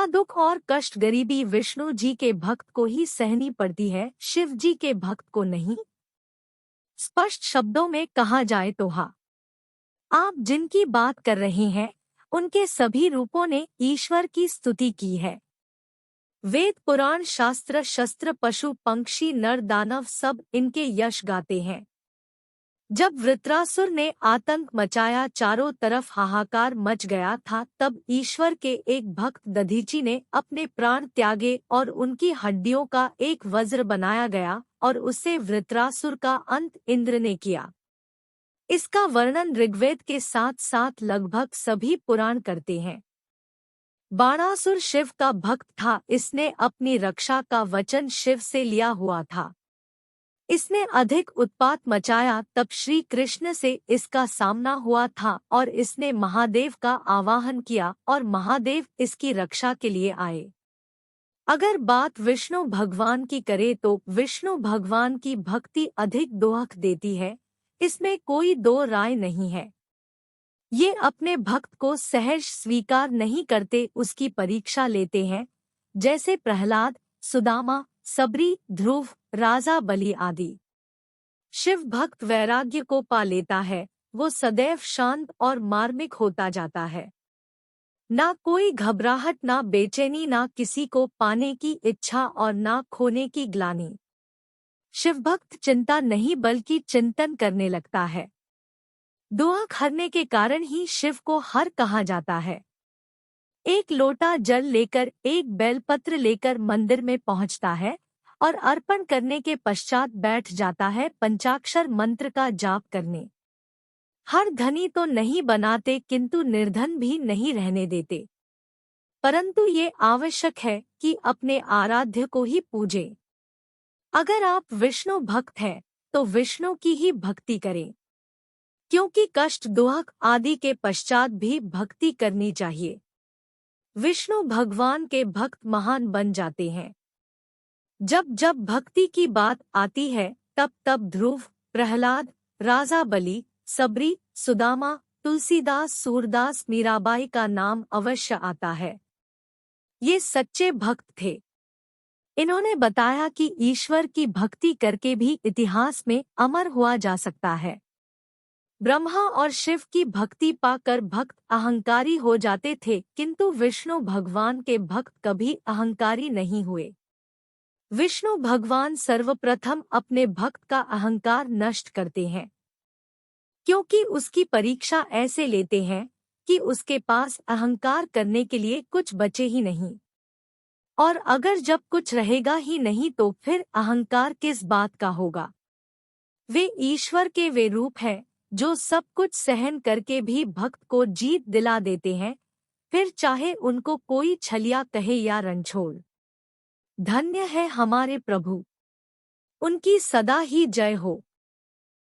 दुख और कष्ट गरीबी विष्णु जी के भक्त को ही सहनी पड़ती है, शिव जी के भक्त को नहीं। स्पष्ट शब्दों में कहा जाए तो हाँ, आप जिनकी बात कर रहे हैं उनके सभी रूपों ने ईश्वर की स्तुति की है। वेद पुराण शास्त्र शस्त्र पशु पंक्षी नर दानव सब इनके यश गाते हैं। जब वृत्रासुर ने आतंक मचाया, चारों तरफ हाहाकार मच गया था, तब ईश्वर के एक भक्त दधीची ने अपने प्राण त्यागे और उनकी हड्डियों का एक वज्र बनाया गया और उससे वृत्रासुर का अंत इंद्र ने किया। इसका वर्णन ऋग्वेद के साथ साथ लगभग सभी पुराण करते हैं। बाणासुर शिव का भक्त था, इसने अपनी रक्षा का वचन शिव से लिया हुआ था। इसने अधिक उत्पात मचाया, तब श्री कृष्ण से इसका सामना हुआ था और इसने महादेव का आवाहन किया और महादेव इसकी रक्षा के लिए आए। अगर बात विष्णु भगवान की करे तो विष्णु भगवान की भक्ति अधिक दोहक देती है, इसमें कोई दो राय नहीं है। ये अपने भक्त को सहज स्वीकार नहीं करते, उसकी परीक्षा लेते हैं, जैसे प्रहलाद, सुदामा, सबरी, ध्रुव, राजा बलि आदि। शिव भक्त वैराग्य को पा लेता है, वो सदैव शांत और मार्मिक होता जाता है। ना कोई घबराहट, ना बेचैनी, ना किसी को पाने की इच्छा और ना खोने की ग्लानि। शिव भक्त चिंता नहीं बल्कि चिंतन करने लगता है। दुआ हरने के कारण ही शिव को हर कहा जाता है। एक लोटा जल लेकर, एक बेलपत्र लेकर मंदिर में पहुंचता है और अर्पण करने के पश्चात बैठ जाता है पंचाक्षर मंत्र का जाप करने। हर धनी तो नहीं बनाते किंतु निर्धन भी नहीं रहने देते, परंतु ये आवश्यक है कि अपने आराध्य को ही पूजें। अगर आप विष्णु भक्त हैं तो विष्णु की ही भक्ति करें, क्योंकि कष्ट दुख आदि के पश्चात भी भक्ति करनी चाहिए। विष्णु भगवान के भक्त महान बन जाते हैं। जब जब भक्ति की बात आती है तब तब ध्रुव, प्रहलाद, राजा बलि, सबरी, सुदामा, तुलसीदास, सूरदास, मीराबाई का नाम अवश्य आता है। ये सच्चे भक्त थे। इन्होंने बताया कि ईश्वर की भक्ति करके भी इतिहास में अमर हुआ जा सकता है। ब्रह्मा और शिव की भक्ति पाकर भक्त अहंकारी हो जाते थे, किंतु विष्णु भगवान के भक्त कभी अहंकारी नहीं हुए। विष्णु भगवान सर्वप्रथम अपने भक्त का अहंकार नष्ट करते हैं, क्योंकि उसकी परीक्षा ऐसे लेते हैं कि उसके पास अहंकार करने के लिए कुछ बचे ही नहीं। और अगर जब कुछ रहेगा ही नहीं तो फिर अहंकार किस बात का होगा। वे ईश्वर के वे रूप हैं जो सब कुछ सहन करके भी भक्त को जीत दिला देते हैं, फिर चाहे उनको कोई छलिया कहे या रणछोड़। धन्य है हमारे प्रभु, उनकी सदा ही जय हो।